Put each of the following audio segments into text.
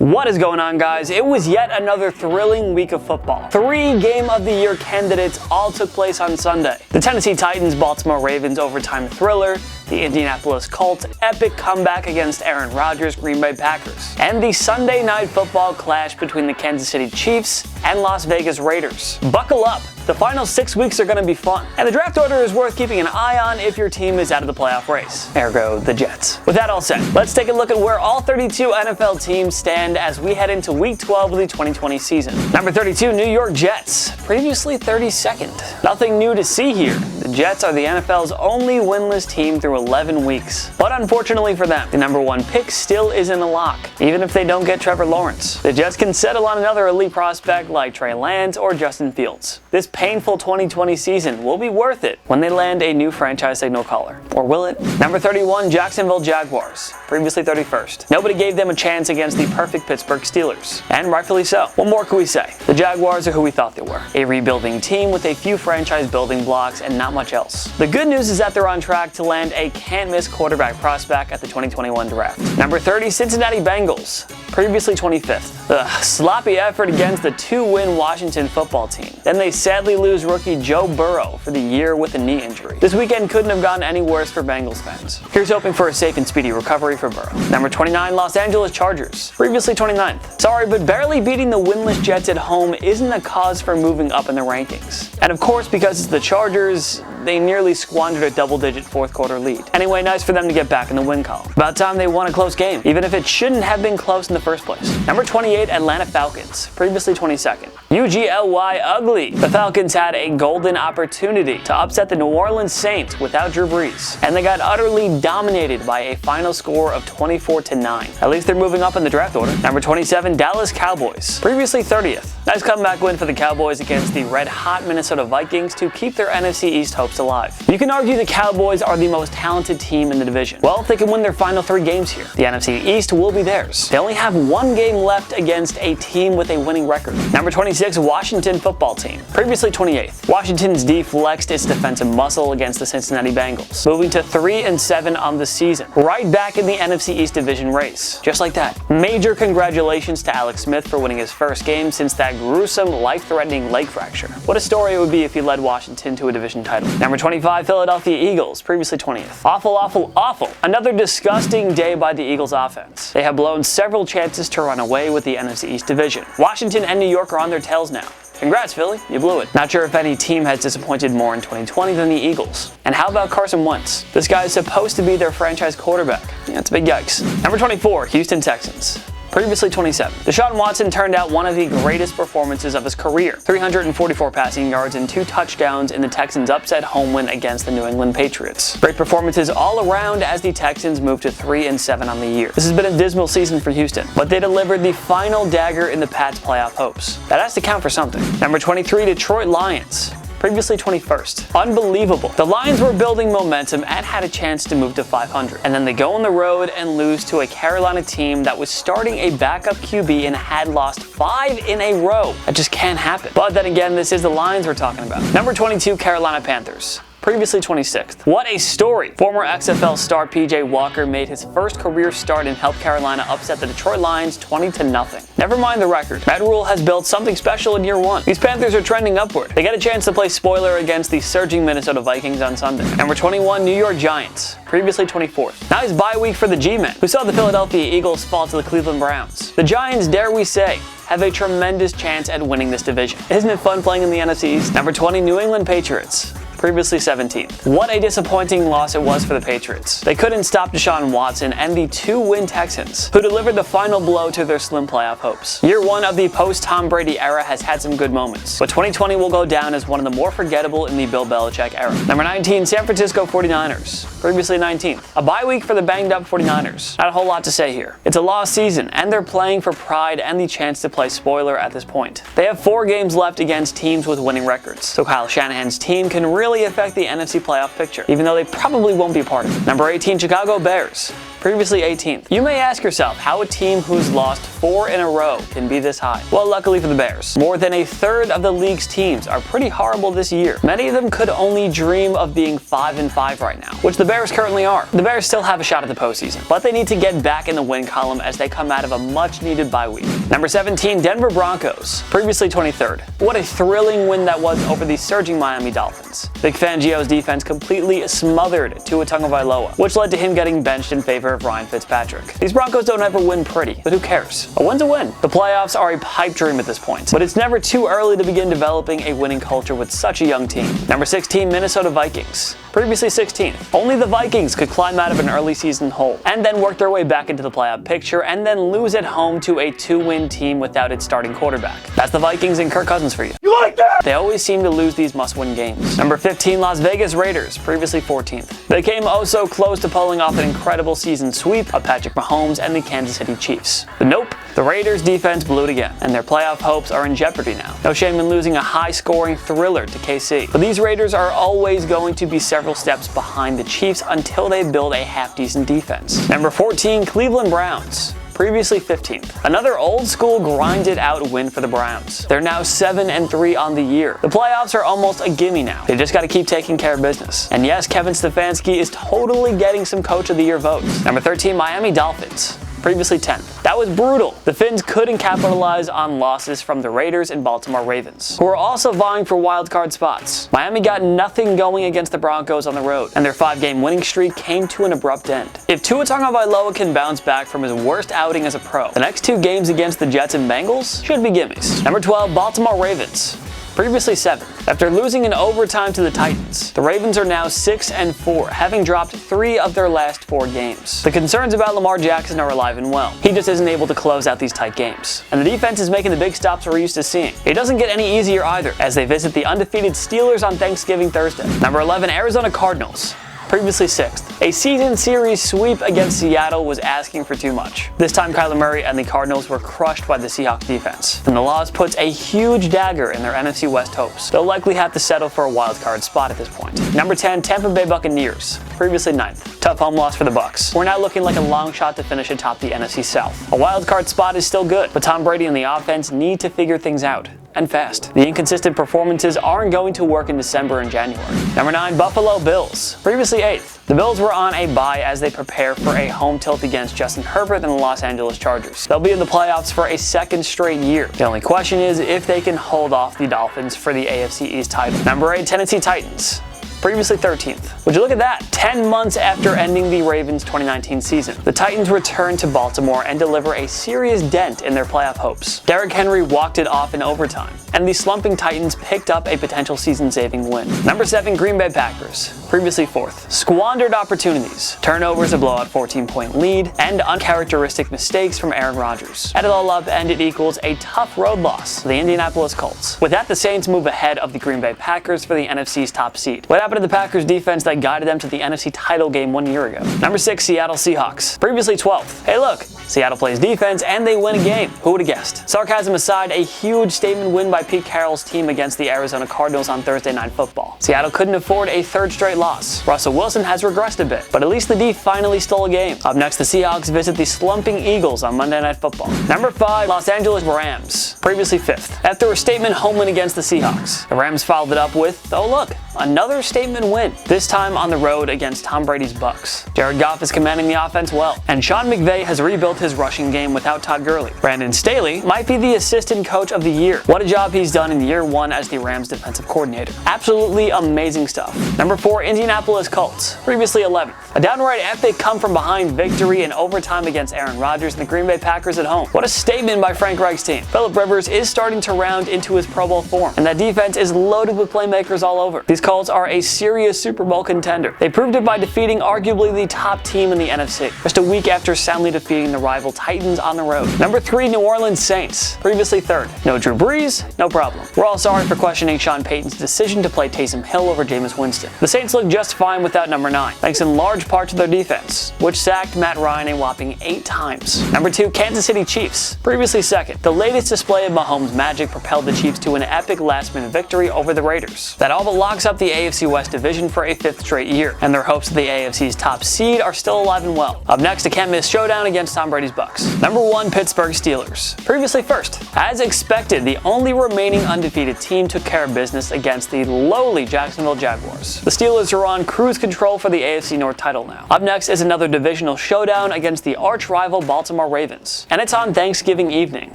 What is going on, guys? It was yet another thrilling week of football. 3 Game of the Year candidates all took place on Sunday. The Tennessee Titans, Baltimore Ravens overtime thriller, the Indianapolis Colts epic comeback against Aaron Rodgers' Green Bay Packers, and the Sunday Night Football clash between the Kansas City Chiefs and Las Vegas Raiders. Buckle up! The final 6 weeks are going to be fun, and the draft order is worth keeping an eye on if your team is out of the playoff race, ergo the Jets. With that all said, let's take a look at where all 32 NFL teams stand as we head into Week 12 of the 2020 season. Number 32, New York Jets, previously 32nd. Nothing new to see here. The Jets are the NFL's only winless team through 11 weeks. But unfortunately for them, the number 1 pick still isn't a lock, even if they don't get Trevor Lawrence. The Jets can settle on another elite prospect like Trey Lance or Justin Fields. This painful 2020 season will be worth it when they land a new franchise signal caller. Or will it? Number 31, Jacksonville Jaguars, previously 31st. Nobody gave them a chance against the perfect Pittsburgh Steelers, and rightfully so. What more can we say? The Jaguars are who we thought they were, a rebuilding team with a few franchise building blocks and not much else. The good news is that they're on track to land a can't-miss quarterback prospect at the 2021 draft. Number 30, Cincinnati Bengals, previously 25th. Sloppy effort against the 2-win Washington football team. Then they sadly lose rookie Joe Burrow for the year with a knee injury. This weekend couldn't have gone any worse for Bengals fans. Here's hoping for a safe and speedy recovery for Burrow. Number 29, Los Angeles Chargers, previously 29th. Sorry, but barely beating the winless Jets at home isn't a cause for moving up in the rankings. And of course, because it's the Chargers, they nearly squandered a double-digit fourth-quarter lead. Anyway, nice for them to get back in the win column. About time they won a close game, even if it shouldn't have been close in the first place. Number 28, Atlanta Falcons, previously 22nd. UGLY ugly. The Falcons had a golden opportunity to upset the New Orleans Saints without Drew Brees, and they got utterly dominated by a final score of 24-9. At least they're moving up in the draft order. Number 27, Dallas Cowboys, previously 30th. Nice comeback win for the Cowboys against the red-hot Minnesota Vikings to keep their NFC East hopes alive. You can argue the Cowboys are the most talented team in the division. Well, if they can win their final 3 games here, the NFC East will be theirs. They only have 1 game left against a team with a winning record. Number 26, Washington football team, previously 28th. Washington's D flexed its defensive muscle against the Cincinnati Bengals, moving to 3-7 on the season, right back in the NFC East division race. Just like that. Major congratulations to Alex Smith for winning his first game since that gruesome, life-threatening leg fracture. What a story it would be if he led Washington to a division title. Number 25, Philadelphia Eagles, previously 20th. Awful, awful, awful. Another disgusting day by the Eagles offense. They have blown several chances to run away with the NFC East division. Washington and New York are on their tails now. Congrats, Philly, you blew it. Not sure if any team has disappointed more in 2020 than the Eagles. And how about Carson Wentz? This guy is supposed to be their franchise quarterback. Yeah, it's a big yikes. Number 24, Houston Texans, previously 27. Deshaun Watson turned out one of the greatest performances of his career. 344 passing yards and 2 touchdowns in the Texans' upset home win against the New England Patriots. Great performances all around as the Texans move to 3-7 on the year. This has been a dismal season for Houston, but they delivered the final dagger in the Pats' playoff hopes. That has to count for something. Number 23, Detroit Lions, previously 21st. Unbelievable. The Lions were building momentum and had a chance to move to 500. And then they go on the road and lose to a Carolina team that was starting a backup QB and had lost 5 in a row. That just can't happen. But then again, this is the Lions we're talking about. Number 22, Carolina Panthers, previously 26th. What a story! Former XFL star PJ Walker made his first career start and helped Carolina upset the Detroit Lions 20-0. Never mind the record. Matt Rule has built something special in year 1. These Panthers are trending upward. They get a chance to play spoiler against the surging Minnesota Vikings on Sunday. Number 21, New York Giants, previously 24th. Nice bye week for the G-Men, who saw the Philadelphia Eagles fall to the Cleveland Browns. The Giants, dare we say, have a tremendous chance at winning this division. Isn't it fun playing in the NFC East? Number 20, New England Patriots, previously 17th. What a disappointing loss it was for the Patriots. They couldn't stop Deshaun Watson and the 2-win Texans, who delivered the final blow to their slim playoff hopes. Year 1 of the post-Tom Brady era has had some good moments, but 2020 will go down as one of the more forgettable in the Bill Belichick era. Number 19, San Francisco 49ers, previously 19th. A bye week for the banged-up 49ers. Not a whole lot to say here. It's a lost season, and they're playing for pride and the chance to play spoiler at this point. They have 4 games left against teams with winning records, so Kyle Shanahan's team can really affect the NFC playoff picture, even though they probably won't be part of it. Number 18, Chicago Bears, previously 18th. You may ask yourself how a team who's lost 4 in a row can be this high. Well, luckily for the Bears, more than a third of the league's teams are pretty horrible this year. Many of them could only dream of being 5-5 right now, which the Bears currently are. The Bears still have a shot at the postseason, but they need to get back in the win column as they come out of a much-needed bye week. Number 17, Denver Broncos, previously 23rd. What a thrilling win that was over the surging Miami Dolphins. Vic Fangio's defense completely smothered Tua Tagovailoa, which led to him getting benched in favor of Ryan Fitzpatrick. These Broncos don't ever win pretty, but who cares? A win's a win. The playoffs are a pipe dream at this point, but it's never too early to begin developing a winning culture with such a young team. Number 16, Minnesota Vikings, previously 16th. Only the Vikings could climb out of an early season hole and then work their way back into the playoff picture and then lose at home to a 2-win team without its starting quarterback. That's the Vikings and Kirk Cousins for you. You like that? They always seem to lose these must-win games. Number 15, Las Vegas Raiders, previously 14th. They came oh so close to pulling off an incredible season sweep of Patrick Mahomes and the Kansas City Chiefs. But nope, the Raiders defense blew it again, and their playoff hopes are in jeopardy now. No shame in losing a high-scoring thriller to KC. But these Raiders are always going to be several steps behind the Chiefs until they build a half-decent defense. Number 14, Cleveland Browns, previously 15th. Another old-school grinded-out win for the Browns. They're now 7-3 on the year. The playoffs are almost a gimme now. They just got to keep taking care of business. And yes, Kevin Stefanski is totally getting some Coach of the Year votes. Number 13, Miami Dolphins, previously 10th. That was brutal. The Finns couldn't capitalize on losses from the Raiders and Baltimore Ravens, who are also vying for wildcard spots. Miami got nothing going against the Broncos on the road, and their 5-game winning streak came to an abrupt end. If Tua Tagovailoa can bounce back from his worst outing as a pro, the next 2 games against the Jets and Bengals should be gimmies. Number 12, Baltimore Ravens, previously 7th. After losing in overtime to the Titans, the Ravens are now 6-4, having dropped 3 of their last 4 games. The concerns about Lamar Jackson are alive and well. He just isn't able to close out these tight games. And the defense is making the big stops we're used to seeing. It doesn't get any easier either, as they visit the undefeated Steelers on Thanksgiving Thursday. Number 11, Arizona Cardinals, previously 6th. A season series sweep against Seattle was asking for too much. This time Kyler Murray and the Cardinals were crushed by the Seahawks defense, and the loss puts a huge dagger in their NFC West hopes. They'll likely have to settle for a wildcard spot at this point. Number 10, Tampa Bay Buccaneers, previously 9th. Tough home loss for the Bucs. We're now looking like a long shot to finish atop the NFC South. A wildcard spot is still good, but Tom Brady and the offense need to figure things out, and fast. The inconsistent performances aren't going to work in December and January. Number 9, Buffalo Bills, previously 8th. The Bills were on a bye as they prepare for a home tilt against Justin Herbert and the Los Angeles Chargers. They'll be in the playoffs for a 2nd straight year. The only question is if they can hold off the Dolphins for the AFC East title. Number 8, Tennessee Titans, previously 13th. Would you look at that? 10 months after ending the Ravens' 2019 season, the Titans return to Baltimore and deliver a serious dent in their playoff hopes. Derrick Henry walked it off in overtime, and the slumping Titans picked up a potential season-saving win. Number 7, Green Bay Packers, previously 4th. Squandered opportunities, turnovers, a blowout 14-point lead, and uncharacteristic mistakes from Aaron Rodgers. Add it all up, and it equals a tough road loss to the Indianapolis Colts. With that, the Saints move ahead of the Green Bay Packers for the NFC's top seed. What happened to the Packers defense that guided them to the NFC title game 1 year ago? Number 6, Seattle Seahawks, previously 12th. Hey look, Seattle plays defense and they win a game. Who would have guessed? Sarcasm aside, a huge statement win by Pete Carroll's team against the Arizona Cardinals on Thursday Night Football. Seattle couldn't afford a 3rd straight loss. Russell Wilson has regressed a bit, but at least the D finally stole a game. Up next, the Seahawks visit the slumping Eagles on Monday Night Football. Number 5, Los Angeles Rams, previously 5th. After a statement home win against the Seahawks, the Rams followed it up with, oh look, another statement win, this time on the road against Tom Brady's Bucs. Jared Goff is commanding the offense well, and Sean McVay has rebuilt his rushing game without Todd Gurley. Brandon Staley might be the assistant coach of the year. What a job he's done in year 1 as the Rams defensive coordinator. Absolutely amazing stuff. Number 4, Indianapolis Colts, previously 11th. A downright epic come-from-behind victory in overtime against Aaron Rodgers and the Green Bay Packers at home. What a statement by Frank Reich's team. Phillip Rivers is starting to round into his Pro Bowl form, and that defense is loaded with playmakers all over. These Colts are a serious Super Bowl contender. They proved it by defeating arguably the top team in the NFC, just a week after soundly defeating the rival Titans on the road. Number 3, New Orleans Saints, previously 3rd. No Drew Brees, no problem. We're all sorry for questioning Sean Payton's decision to play Taysom Hill over Jameis Winston. The Saints look just fine without number 9, thanks in large large part to their defense, which sacked Matt Ryan a whopping 8 times. Number 2, Kansas City Chiefs. Previously second, the latest display of Mahomes' magic propelled the Chiefs to an epic last-minute victory over the Raiders. That all but locks up the AFC West division for a 5th straight year, and their hopes of the AFC's top seed are still alive and well. Up next, a can't-miss showdown against Tom Brady's Bucks. Number 1, Pittsburgh Steelers. Previously first. As expected, the only remaining undefeated team took care of business against the lowly Jacksonville Jaguars. The Steelers are on cruise control for the AFC North title now. Up next is another divisional showdown against the arch-rival Baltimore Ravens, and it's on Thanksgiving evening.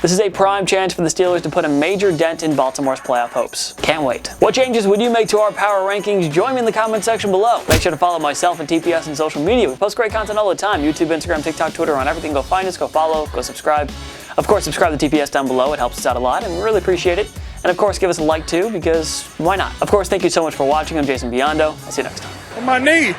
This is a prime chance for the Steelers to put a major dent in Baltimore's playoff hopes. Can't wait. What changes would you make to our power rankings? Join me in the comment section below. Make sure to follow myself and TPS on social media. We post great content all the time. YouTube, Instagram, TikTok, Twitter, on everything. Go find us, go follow, go subscribe. Of course, subscribe to TPS down below. It helps us out a lot, and we really appreciate it. And of course, give us a like too, because why not? Of course, thank you so much for watching. I'm Jason Biondo. I'll see you next time. On my knee.